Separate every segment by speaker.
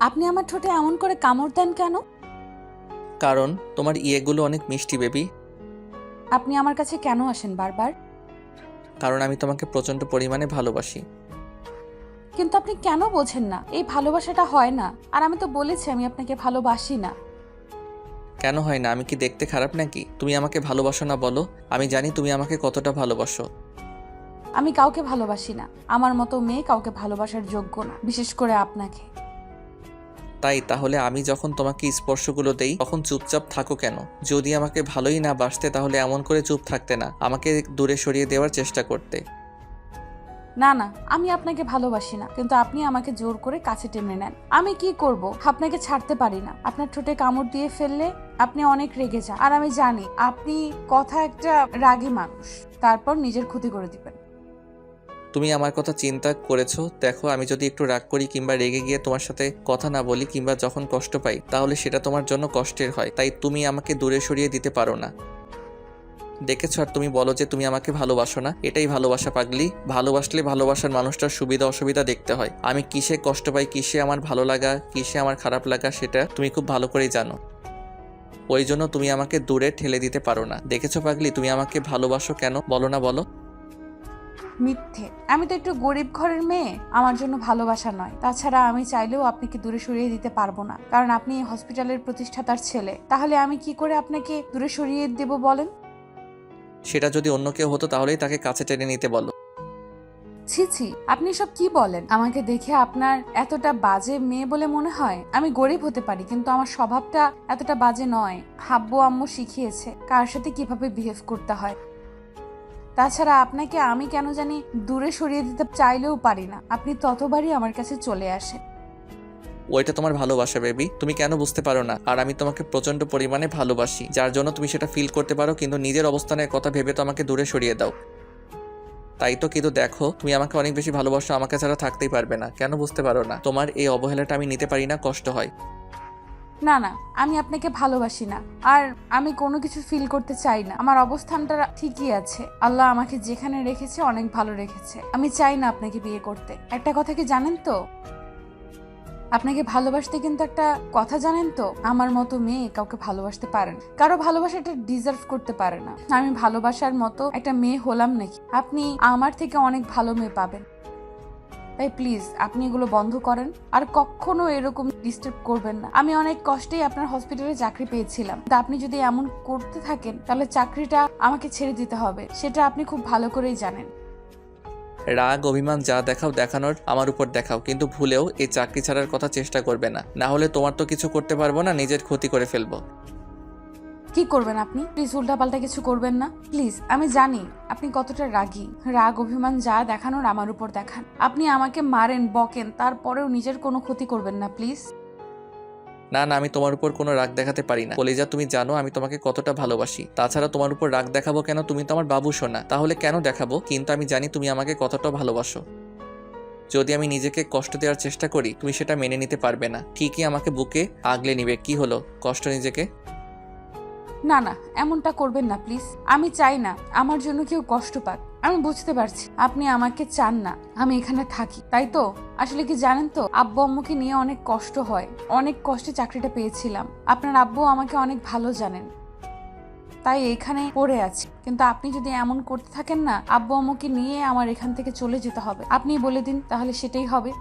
Speaker 1: আপনি আমার ঠোঁটে এমন করে কামড় দেন কেন?
Speaker 2: কারণ তোমার ইয়েগুলো অনেক মিষ্টি বেবি।
Speaker 1: আপনি আমার কাছে কেন আসেন বারবার?
Speaker 2: কারণ আমি তোমাকে প্রচণ্ড পরিমাণে ভালোবাসি।
Speaker 1: কিন্তু আপনি কেন বোঝেন না এই ভালোবাসাটা হয় না? আর আমি তো বলেছি আমি আপনাকে ভালোবাসি না।
Speaker 2: কেন হয় না? আমি কি দেখতে খারাপ নাকি? তুমি আমাকে ভালোবাসো না বলো? আমি জানি তুমি আমাকে কতটা ভালোবাসো।
Speaker 1: আমি কাউকে ভালোবাসি না। আমার মতো মেয়ে কাউকে ভালোবাসার যোগ্য না, বিশেষ করে আপনাকে।
Speaker 2: তাই তাহলে আমি যখন তোমাকে স্পর্শগুলো দেই তখন চুপচাপ থাকো কেন? যদি আমাকে ভালোই না বাসতে তাহলে এমন করে চুপ থাকতে না, আমাকে দূরে সরিয়ে দেওয়ার চেষ্টা করতে।
Speaker 1: না না, আমি আপনাকে ভালোবাসি না, কিন্তু আপনি আমাকে জোর করে কাছে টেনে নেন। আমি কি করব? আপনাকে ছাড়তে পারি না। আপনার ঠোঁটে কামড় দিয়ে ফেললে আপনি অনেক রেগে যান, আর আমি জানি আপনি কথা একটা রাগী মানুষ, তারপর নিজের ক্ষতি করে দিবেন।
Speaker 2: তুমি আমার কথা চিন্তা করেছো? দেখো, আমি যদি একটু রাগ করি কিংবা রেগে গিয়ে তোমার সাথে কথা না বলি কিংবা যখন কষ্ট পাই তাহলে সেটা তোমার জন্য কষ্টের হয়। তাই তুমি আমাকে দূরে সরিয়ে দিতে পারো না। দেখেছো, আর তুমি বলো যে তুমি আমাকে ভালোবাসো না। এটাই ভালোবাসা পাগলি। ভালোবাসলে ভালোবাসার মানুষটার সুবিধা অসুবিধা দেখতে হয়। আমি কিসে কষ্ট পাই, কিসে আমার ভালো লাগা, কিসে আমার খারাপ লাগা সেটা তুমি খুব ভালো করেই জানো। ওই জন্য তুমি আমাকে দূরে ঠেলে দিতে পারো না। দেখেছো পাগলি, তুমি আমাকে ভালোবাসো কেন বলো না বলো?
Speaker 1: মিথ্যে। আমি তো একটু গরিব ঘরের মেয়ে, আমার জন্য ভালোবাসা নয়। তাছাড়া আমি চাইলেও আপনাকে দূরে সরিয়ে দিতে পারবো না, কারণ আপনি এই হসপিটালের প্রতিষ্ঠাতার ছেলে। তাহলে আমি কি করে আপনাকে দূরে সরিয়ে দেব বলেন?
Speaker 2: সেটা যদি অন্য কেউ হতো তাহলেই তাকে কাছে টেনে নিতে বলো।
Speaker 1: ছি ছি, আপনি সব কি বলেন? আমাকে দেখে আপনার এতটা বাজে মেয়ে বলে মনে হয়? আমি গরিব হতে পারি, কিন্তু আমার স্বভাবটা এতটা বাজে নয়। আব্বু আম্মু শিখিয়েছে কার সাথে কিভাবে বিহেভ করতে হয়। তাছাড়া আপনাকে আমি কেন জানি দূরে সরিয়ে দিতে চাইলেও পারি না। আপনি ততবারই আমার কাছে চলে আসেন।
Speaker 2: ওইটা তোমার ভালোবাসা বেবি, তুমি কেন বুঝতে পারো না? আর আমি তোমাকে প্রচন্ড পরিমাণে ভালোবাসি, যার জন্য তুমি সেটা ফিল করতে পারো, কিন্তু নিজের অবস্থানের কথা ভেবে তো আমাকে দূরে সরিয়ে দাও। তাই তো, কিন্তু দেখো, তুমি আমাকে অনেক বেশি ভালোবাসো, আমাকে ছাড়া থাকতেই পারবে না। কেন বুঝতে পারো না? তোমার এই অবহেলাটা আমি নিতে পারি না, কষ্ট হয়।
Speaker 1: না না, আমি আপনাকে ভালোবাসি না, আর আমি কোনো কিছু ফিল করতে চাই না। আমার অবস্থানটা ঠিকই আছে। আল্লাহ আমাকে যেখানে রেখেছে অনেক ভালো রেখেছে। আমি চাই না আপনাকে বিয়ে করতে। একটা কথা কি জানেন তো, আপনাকে ভালোবাসতে কিন্তু একটা কথা জানেন তো, আমার মতো মেয়ে কাউকে ভালোবাসতে পারেন, কারো ভালোবাসাটা ডিজার্ভ করতে পারে না। আমি ভালোবাসার মতো একটা মেয়ে হলাম নাকি? আপনি আমার থেকে অনেক ভালো মেয়ে পাবেন। তাই প্লিজ আপনি এগুলো বন্ধ করেন, আর কখনো এরকম ডিস্টার্ব করবেন না। আমি অনেক কষ্টেই আপনার হসপিটালে চাকরি পেয়েছিলাম, তা আপনি যদি এমন করতে থাকেন তাহলে চাকরিটা আমাকে ছেড়ে দিতে হবে, সেটা আপনি খুব ভালো করেই জানেন।
Speaker 2: রাগ অভিমান যা দেখাও দেখানোর আমার উপর দেখাও, কিন্তু ভুলেও এই চাকরি ছাড়ার কথা চেষ্টা করবে না। না হলে তোমার তো কিছু করতে পারবো না, নিজের ক্ষতি করে ফেলবো।
Speaker 1: কি করবেন আপনি? প্লিজ উল্টাপাল্টা কিছু করবেন না প্লিজ। আমি জানি আপনি কতটা রাগী। রাগ অভিমান যা দেখানোর আমার উপর দেখান। আপনি আমাকে মারেন, বকেন, তারপরেও নিজের কোনো ক্ষতি করবেন না প্লিজ।
Speaker 2: না না, আমি তোমার উপর কোনো রাগ দেখাতে পারি না কলিজা। তুমি জানো আমি তোমাকে কতটা ভালোবাসি। তাছাড়া তোমার উপর রাগ দেখাবো কেন? তুমি তো আমার বাবু সোনা, তাহলে কেন দেখাবো? কিন্তু আমি জানি তুমি আমাকে কতটা ভালোবাসো। যদি আমি নিজেকে কষ্ট দেওয়ার চেষ্টা করি তুমি সেটা মেনে নিতে পারবে না, ঠিকই আমাকে বুকে আগলে নিবে। কি হলো, কষ্ট নিজেকে?
Speaker 1: না না, এমনটা করবেন না প্লিজ। আমি চাই না আমার জন্য কেউ কষ্ট পাক। আমি বুঝতে পারছি আপনি আমাকে চান না আমি এখানে থাকি, তাই তো? আসলে কি জানেন তো, আব্বু আম্মুকে নিয়ে অনেক কষ্ট হয়। অনেক কষ্টে চাকরিটা পেয়েছিলাম। আপনার আব্বু আমাকে অনেক ভালো জানেন, তাই এখানে পড়ে আছি। কিন্তু আপনি যদি এমন করতে থাকেন না, আব্বু আম্মুকে নিয়ে আমার এখান থেকে চলে যেতে হবে। আপনি বলে দিন, তাহলে সেটাই হবে।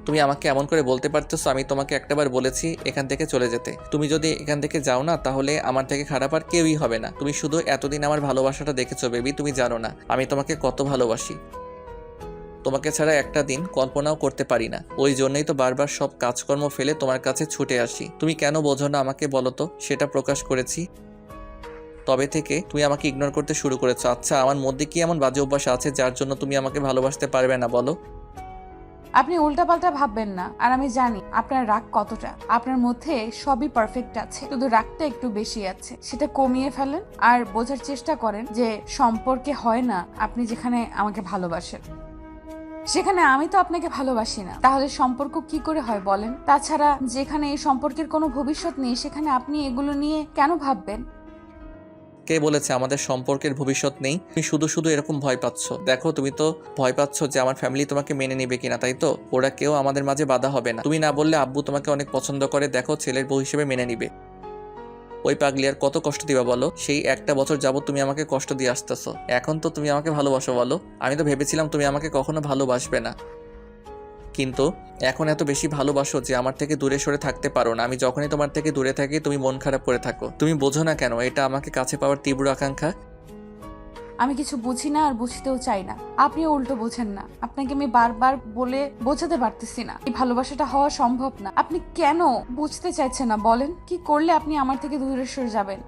Speaker 2: তুমি আমাকে এমন করে বলতে পারতেছো? আমি তোমাকে একটাবার বলেছি এখান থেকে চলে যেতে। তুমি যদি এখান থেকে যাও না তাহলে আমার থেকে খারাপ আর কেউই হবে না। তুমি শুধু এতদিন আমার ভালোবাসাটা দেখেছো বেবি, তুমি জানো না আমি তোমাকে কত ভালোবাসি। তোমাকে ছাড়া একটা দিন কল্পনাও করতে পারি না। ওই জন্যই তো বারবার সব কাজকর্ম ফেলে তোমার কাছে ছুটে আসি। তুমি কেন বোঝো না আমাকে বলো তো? সেটা প্রকাশ করেছি। তবে থেকে তুমি আমাকে ইগনোর করতে শুরু করেছো। আচ্ছা, আমার মধ্যে কি এমন বাজে অভ্যাস আছে যার জন্য তুমি আমাকে ভালোবাসতে পারবে না বলো?
Speaker 1: আপনি উল্টাপাল্টা ভাববেন না। আর আমি জানি আপনার রাগ কতটা। আপনার মধ্যে সবই পারফেক্ট আছে, শুধু রাগটা একটু বেশি আছে। সেটা কমিয়ে ফেলেন আর বোঝার চেষ্টা করেন যে সম্পর্কে হয় না আপনি যেখানে আমাকে ভালোবাসেন সেখানে আমি তো আপনাকে ভালোবাসি না, তাহলে সম্পর্ক কি করে হয় বলেন? তাছাড়া যেখানে এই সম্পর্কের কোনো ভবিষ্যৎ নেই সেখানে আপনি এগুলো নিয়ে কেন ভাববেন?
Speaker 2: কে বলেছে আমাদের সম্পর্কের ভবিষ্যৎ নেই? তুমি শুধু শুধু এরকম ভয় পাচ্ছ। দেখো, তুমি তো ভয় পাচ্ছ যে আমার ফ্যামিলি তোমাকে মেনে নেবে কিনা, তাই তো? ওরা কেউ আমাদের মাঝে বাধা হবে না। তুমি না বললে আব্বু তোমাকে অনেক পছন্দ করে, দেখো ছেলের বউ হিসেবে মেনে নিবে। ওই পাগলি আর কত কষ্ট দিবা বলো? সেই একটা বছর যাবত তুমি আমাকে কষ্ট দিয়ে আসতেছো, এখন তো তুমি আমাকে ভালোবাসো বলো? আমি তো ভেবেছিলাম তুমি আমাকে কখনো ভালোবাসবে না, কিন্তু এখন এত বেশি ভালোবাসো যে আমার থেকে দূরে সরে থাকতে পারো না। আমি যখনই তোমার থেকে দূরে থাকি তুমি মন খারাপ করে থাকো। তুমি বোঝো না কেন এটা আমাকে কাছে পাওয়ার তীব্র আকাঙ্ক্ষা?
Speaker 1: আমি কিছু বুঝি না আর বুঝতেও চাই না, আপনিও উল্টো বোঝেন না। আপনাকে আমি বারবার বলে বোঝাতে পারতেছি না এই ভালোবাসাটা হওয়া সম্ভব না। আপনি কেন বুঝতে চাইছেন না বলেন? কি করলে আপনি আমার থেকে দূরে সরে যাবেন?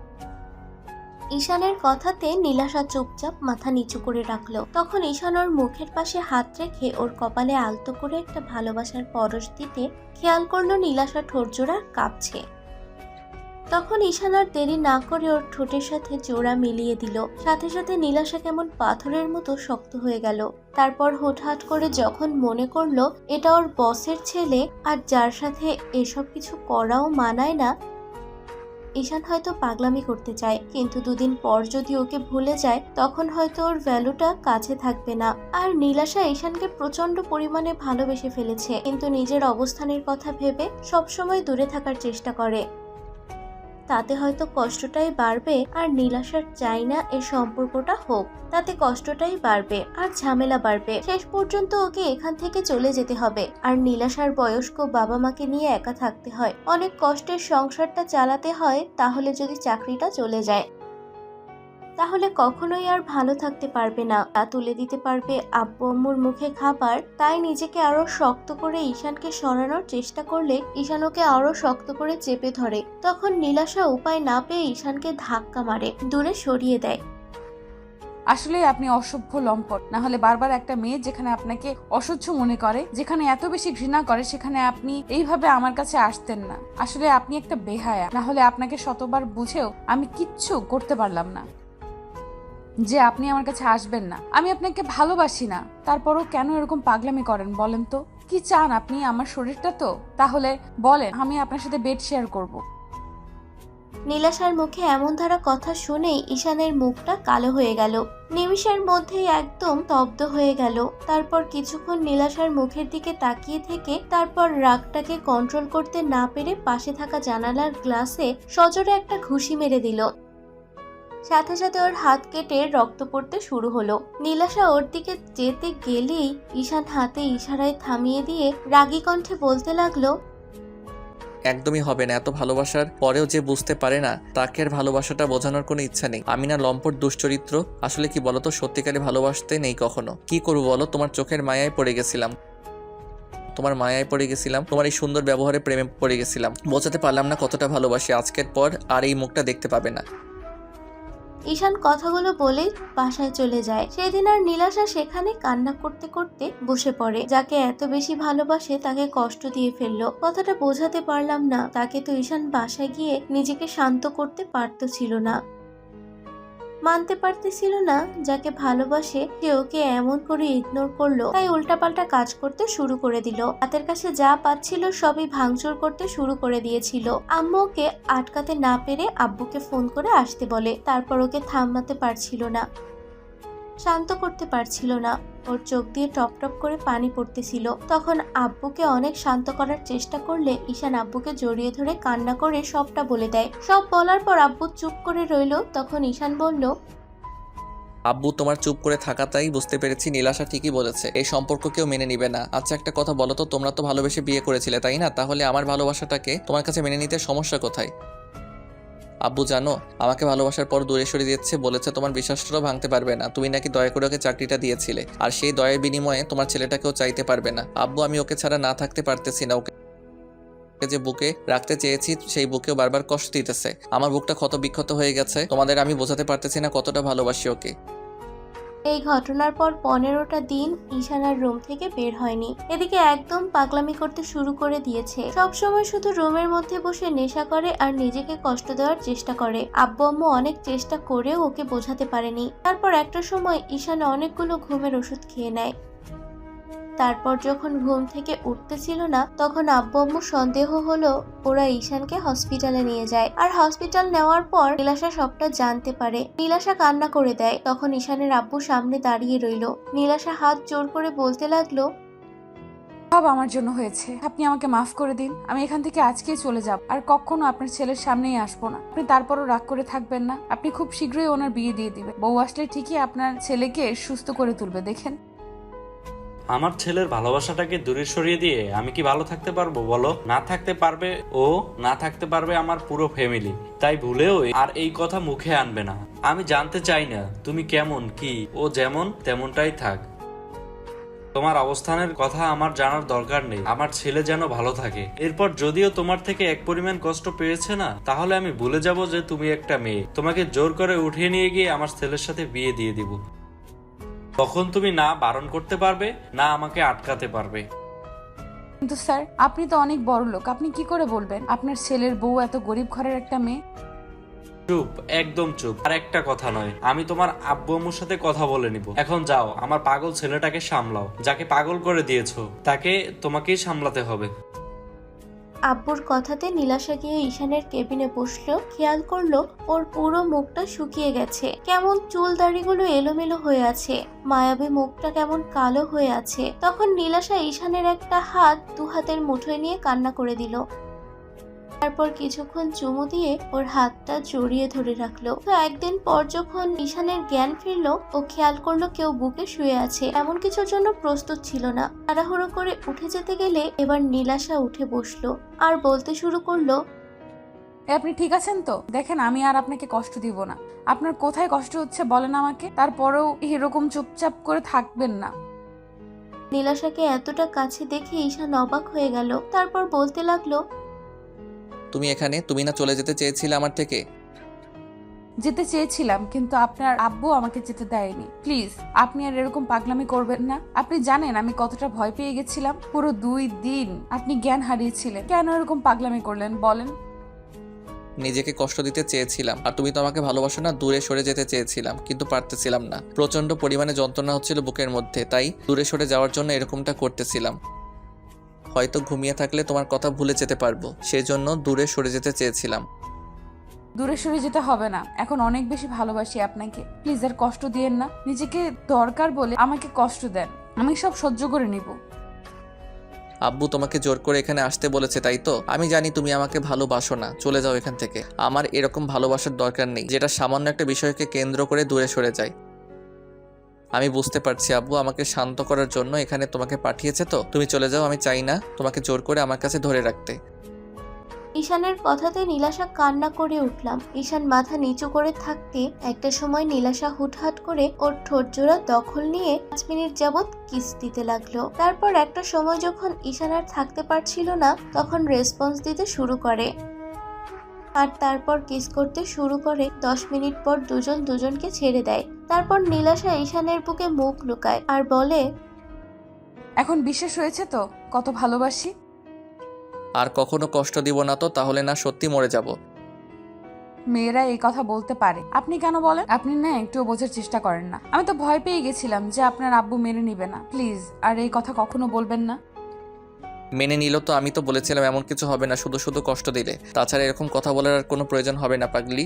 Speaker 3: ঈশানের কথাতে নীলাশা চুপচাপ মাথা নিচু করে রাখলো। তখন ঈশান ওর মুখের পাশে হাত রেখে ওর কপালে আলতো করে একটা ভালোবাসার পরশ দিতে খেয়াল করলো নীলাশা ঠোঁটজোড়া কাঁপছে। তখন ঈশান আর দেরি না করে ওর ঠোঁটের সাথে জোড়া মিলিয়ে দিল। সাথে সাথে নীলাশা কেমন পাথরের মতো শক্ত হয়ে গেল। তারপর হুটহাট করে যখন মনে করলো এটা ওর বসের ছেলে আর যার সাথে এসব কিছু করাও মানায় না, ঈশান হয়তো পাগলামি করতে চায়, কিন্তু দুদিন পর যদি ওকে ভুলে যায় তখন হয়তো ওর ভ্যালুটা কাছে থাকবে না। আর নীলাশা ঈশানকে প্রচন্ড পরিমাণে ভালোবেসে ফেলেছে, কিন্তু নিজের অবস্থানের কথা ভেবে সবসময় দূরে থাকার চেষ্টা করে। তাতে হয়তো কষ্টটাই বাড়বে, আর নীলাশার চাই না এই সম্পর্কটা হোক। তাতে কষ্টটাই বাড়বে আর ঝামেলা বাড়বে। শেষ পর্যন্ত ওকে এখান থেকে চলে যেতে হবে। আর নীলাশার বয়স্ক বাবা মাকে নিয়ে একা থাকতে হয়, অনেক কষ্টের সংসারটা চালাতে হয়। তাহলে যদি চাকরিটা চলে যায় তাহলে কখনোই আর ভালো থাকতে পারবে না। তা তুলে দিতে পারবে আব্বু আম্মুর মুখে খাবার। তাই নিজেকে আরো শক্ত করে ঈশানকে সরানোর চেষ্টা করলে ঈশান ওকে আরো শক্ত করে চেপে ধরে। তখন নীলাশা উপায় না পেয়ে ঈশানকে ধাক্কা মারে, দূরে সরিয়ে দেয়।
Speaker 1: আসলে আপনি অসভ্য লম্পট। না হলে বারবার একটা মেয়ে যেখানে আপনাকে অসহ্য মনে করে, যেখানে এত বেশি ঘৃণা করে, সেখানে আপনি এইভাবে আমার কাছে আসতেন না। আসলে আপনি একটা বেহায়া। না হলে আপনাকে শতবার বুঝেও আমি কিচ্ছু করতে পারলাম না যে আপনি আমার কাছে আসবেন না। আমি আপনাকে ভালোবাসি না, তারপরও কেন এরকম পাগলামি করেন বলেন তো? কি চান আপনি? আমার শরীরটা তো তাহলে বলেন, আমি আপনার সাথে বেড শেয়ার করব।
Speaker 3: নীলাশার মুখে এমন ধারা কথা শুনেই ঈশানের মুখটা কালো হয়ে গেল। নিমিষের মধ্যেই একদম স্তব্ধ হয়ে গেল। তারপর কিছুক্ষণ নীলাশার মুখের দিকে তাকিয়ে থেকে তারপর রাগটাকে কন্ট্রোল করতে না পেরে পাশে থাকা জানালার গ্লাসে সজোরে একটা ঘুষি মেরে দিল। সাথে সাথে ওর হাত কেটে রক্ত পড়তে শুরু হলো। নীলাশা ওর দিকে যেতে গেলেই ঈশান হাতে ইশারায় থামিয়ে দিয়ে রাগী কণ্ঠে বলতে লাগলো,
Speaker 2: একদমই হবে না। এত ভালোবাসার পরেও যে বুঝতে পারে না, তাকে আর ভালোবাসাটা বোঝানোর কোনো ইচ্ছা নেই। আমি না লম্পট দুশ্চরিত্র? আসলে কি বলতো, সত্যিকারে ভালোবাসতে নেই কখনো। কি করবো বলো? তোমার চোখের মায়ায় পড়ে গেছিলাম, তোমার মায়ায় পড়ে গেছিলাম, তোমার এই সুন্দর ব্যবহারে প্রেমে পড়ে গেছিলাম। বোঝাতে পারলাম না কতটা ভালোবাসি। আজকের পর আর এই মুখটা দেখতে পাবে না।
Speaker 3: ঈশান কথাগুলো বলে বাসায় চলে যায়। সেদিন আর নীলাশা সেখানে কান্না করতে করতে বসে পড়ে। যাকে এত বেশি ভালোবাসে তাকে কষ্ট দিয়ে ফেললো। কথাটা বোঝাতে পারলাম না। তাকে তো ঈশান বাসায় গিয়ে নিজেকে শান্ত করতে ছিল না, মানতে পারতেছিল না যাকে ভালোবাসে সে ওকে এমন করে ইগনোর করলো। তাই উল্টাপাল্টা কাজ করতে শুরু করে দিল। হাতের কাছে যা পাচ্ছিল সবই ভাঙচুর করতে শুরু করে দিয়েছিল। আম্মু ওকে আটকাতে না পেরে আব্বুকে ফোন করে আসতে বলে। তারপর ওকে থামাতে পারছিল না, শান্ত করতে পারছিল না। ওর চোখ দিয়ে টপ টপ করে পানি পড়তেছিল। তখন আব্বুকে অনেক শান্ত করার চেষ্টা করলে ঈশান আব্বুকে জড়িয়ে ধরে কান্না করে সবটা বলে দেয়। সব বলার পর আব্বু চুপ করে রইল। তখন ঈশান বলল,
Speaker 2: আব্বু, তোমার চুপ করে থাকাটাই বুঝতে পেরেছি নীলাশা ঠিকই বলেছে, এই সম্পর্ক কেউ মেনে নিবে না। আচ্ছা একটা কথা বলো তো, তোমরা তো ভালোবেসে বিয়ে করেছিলে তাই না? তাহলে আমার ভালোবাসাটাকে তোমার কাছে মেনে নিতে সমস্যা কোথায়? আব্বু জানো, আমাকে ভালোবাসার পর দূরে সরে দিচ্ছে, বলেছে তোমার বিশ্বাসটাও ভাঙতে পারবে না। তুমি নাকি দয়া করে ওকে চাকরিটা দিয়েছিলে, আর সেই দয়ের বিনিময়ে তোমার ছেলেটাকেও চাইতে পারবে না। আব্বু, আমি ওকে ছাড়া না থাকতে পারতেছি না। ওকে যে বুকে রাখতে চেয়েছি সেই বুকেও বারবার কষ্ট দিতেছে। আমার বুকটা ক্ষত বিক্ষত হয়ে গেছে। তোমাদের আমি বোঝাতে পারতেছি না কতটা ভালোবাসি ওকে।
Speaker 3: এই ঘটনার পর 15টা দিন ঈশান আর রুম থেকে বের হয়নি। এদিকে একদম পাগলামি করতে শুরু করে দিয়েছে। সবসময় শুধু রুমের মধ্যে বসে নেশা করে আর নিজেকে কষ্ট দেওয়ার চেষ্টা করে। আব্বু আম্মু অনেক চেষ্টা করেও ওকে বোঝাতে পারেনি। তারপর একটা সময় ঈশান অনেকগুলো ঘুমের ওষুধ খেয়ে নেয়। তারপর যখন ঘুম থেকে উঠতেছিল না তখন আব্বু আম্মু সন্দেহ হলো, ওরা ঈশানকে হসপিটালে নিয়ে যায়। আর হসপিটাল নেওয়ার পর নীলাশা সবটা জানতে পারে। নীলাশা কান্না করে দেয়। তখন ঈশানের আব্বু সামনে দাঁড়িয়ে রইল। নীলাশা হাত জোর করে বলতে লাগলো,
Speaker 1: সব আমার জন্য হয়েছে, আপনি আমাকে মাফ করে দিন। আমি এখান থেকে আজকেই চলে যাব, আর কখনো আপনার ছেলের সামনেই আসবো না। আপনি তারপরও রাগ করে থাকবেন না। আপনি খুব শীঘ্রই ওনার বিয়ে দিয়ে দিবেন। বউ আসলে ঠিকই আপনার ছেলেকে সুস্থ করে তুলবে, দেখেন।
Speaker 4: আমার ছেলের ভালোবাসাটাকে দূরে সরিয়ে দিয়ে আমি কি ভালো থাকতে পারবো বলো? না থাকতে পারবে ও, না থাকতে পারবে আমার পুরো ফ্যামিলি। তাই ভুলেও আর এই কথা মুখে আনবে না। আমি জানতে চাই না তুমি কেমন, কি ও যেমন তেমনটাই থাক। তোমার অবস্থানের কথা আমার জানার দরকার নেই। আমার ছেলে যেন ভালো থাকে। এরপর যদিও তোমার থেকে এক পরিমাণ কষ্ট পেয়েছে না, তাহলে আমি ভুলে যাব যে তুমি একটা মেয়ে। তোমাকে জোর করে উঠিয়ে নিয়ে গিয়ে আমার ছেলের সাথে বিয়ে দিয়ে দিব। তখন তুমি না বারণ করতে পারবে, না আমাকে আটকাতে পারবে।
Speaker 1: কিন্তু স্যার, আপনি তো অনেক বড় লোক, আপনি কি করে বলবেন আপনার ছেলের বউ এত গরিব ঘরের একটা মেয়ে?
Speaker 4: চুপ, একদম চুপ। আর একটা কথা নয়, আমি তোমার আব্বু আম্মুর সাথে কথা বলে নিব। এখন যাও, আমার পাগল ছেলেটাকে সামলাও। যাকে পাগল করে দিয়েছো তাকে তোমাকেই সামলাতে হবে।
Speaker 3: আব্বুর কথাতে নীলাশা গিয়ে ঈশানের কেবিনে বসলো। খেয়াল করলো ওর পুরো মুখটা শুকিয়ে গেছে, কেমন চুল দাড়িগুলো এলোমেলো হয়ে আছে, মায়াবী মুখটা কেমন কালো হয়ে আছে। তখন নীলাশা ঈশানের একটা হাত দু হাতের মুঠোয় নিয়ে কান্না করে দিল। তারপর কিছুক্ষণ চুমু দিয়ে ওর হাতটা জড়িয়ে ধরে রাখলো। তো একদিন পর যখন ঈশানের জ্ঞান ফিরলো, ও খেয়াল করলো কেউ বুকে শুয়ে আছে। এমন কিছুর জন্য প্রস্তুত ছিল না। তাড়াহুড়ো করে উঠে যেতে গেলে এবার নীলাশা উঠে বসলো আর বলতে শুরু করলো,
Speaker 1: আপনি ঠিক আছেন তো? দেখেন, আমি আর আপনাকে কষ্ট দিব না। আপনার কোথায় কষ্ট হচ্ছে বলেন আমাকে, তারপরেও এরকম চুপচাপ করে থাকবেন না।
Speaker 3: নীলাশাকে এতটা কাছে দেখে ঈশান অবাক হয়ে গেল। তারপর বলতে লাগলো,
Speaker 2: তুমি এখানে? তুমি না চলে যেতে চেয়েছিলে আমার থেকে?
Speaker 1: যেতে চেয়েছিলাম, কিন্তু আপনার আব্বু আমাকে যেতে দেয়নি। প্লিজ, আপনি আর এরকম পাগলামি করবেন না। আপনি জানেন আমি কতটা ভয় পেয়ে গেছিলাম। পুরো 2 দিন আপনি জ্ঞান হারিয়েছিলেন। কেন এরকম পাগলামি করলেন বলেন?
Speaker 2: নিজেকে কষ্ট দিতে চেয়েছিলাম, আর তুমি তো আমাকে ভালোবাসো না, দূরে সরে যেতে চেয়েছিলাম, কিন্তু পারতেছিলাম না। প্রচন্ড পরিমাণে যন্ত্রণা হচ্ছিল বুকের মধ্যে, তাই দূরে সরে যাওয়ার জন্য এরকমটা করতেছিলাম। হয়তো ঘুমিয়ে থাকলে তোমার কথা ভুলে যেতে পারবো, সেজন্য দূরে সরে যেতে চেয়েছিলাম।
Speaker 1: দূরে সরে যেতে হবে না, এখন অনেক বেশি ভালোবাসি আপনাকে। প্লিজ আর কষ্ট দিয়েন না। নিজেকে দরকার বলে আমাকে কষ্ট দেন, আমি সব সহ্য করে নিব।
Speaker 2: আব্বু তোমাকে জোর করে এখানে আসতে বলেছে, তাই তো? আমি জানি তুমি আমাকে ভালোবাসো না, চলে যাও এখান থেকে। আমার এরকম ভালোবাসার দরকার নেই, যেটা সামান্য একটা বিষয়কে কেন্দ্র করে দূরে সরে যায়। আমি বুঝতে পারছি আব্বু আমাকে শান্ত করার জন্য এখানে তোমাকে পাঠিয়েছে। তো তুমি চলে যাও, আমি চাই না তোমাকে জোর করে আমার কাছে ধরে রাখতে।
Speaker 3: ঈশানের কথাতে নীলাশা কান্না করে উঠলাম। ঈশান মাথা নিচু করে থাকতে একটা সময় নীলাশা হুটহাট করে ওর ঠোঁট জোড়া দখল নিয়ে 5 মিনিট যাবৎ কিস দিতে লাগলো। তারপর একটা সময় যখন ঈশান আর থাকতে পারছিল না, তখন রেসপন্স দিতে শুরু করে। আর তারপর কিস করতে শুরু করে। 10 মিনিট পর দুজন দুজনকে ছেড়ে দেয়। তারপর নীলাশা ঈশানের বুকে মুখ লুকায় আর বলে,
Speaker 1: এখন বিশ্বাস হয়েছে তো কত ভালোবাসি?
Speaker 2: আর কখনো কষ্ট দিব না তো, তাহলে না সত্যি মরে যাব।
Speaker 1: মেয়েরা এই কথা বলতে পারে, আপনি কেন বলেন? আপনি না একটুও বোঝার চেষ্টা করেন না। আমি তো ভয় পেয়ে গেছিলাম যে আপনার আব্বু মেনে নিবে না। প্লিজ আর এই কথা কখনো বলবেন না।
Speaker 2: মেনে নিল তো? আমি তো বলেছিলাম এমন কিছু হবে না, শুধু শুধু কষ্ট দিলে। তাছাড়া এরকম কথা বলার আর কোনো প্রয়োজন হবে না পাগলি।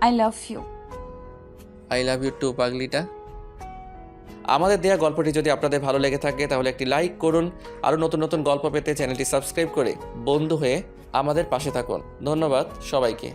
Speaker 1: I love you.
Speaker 2: I love you too পাগলিটা। আমাদের দেয়া গল্পটি যদি আপনাদের ভালো লেগে থাকে তাহলে একটি লাইক করুন। আরও নতুন নতুন গল্প পেতে চ্যানেলটি সাবস্ক্রাইব করে বন্ধু হয়ে আমাদের পাশে থাকুন। ধন্যবাদ সবাইকে।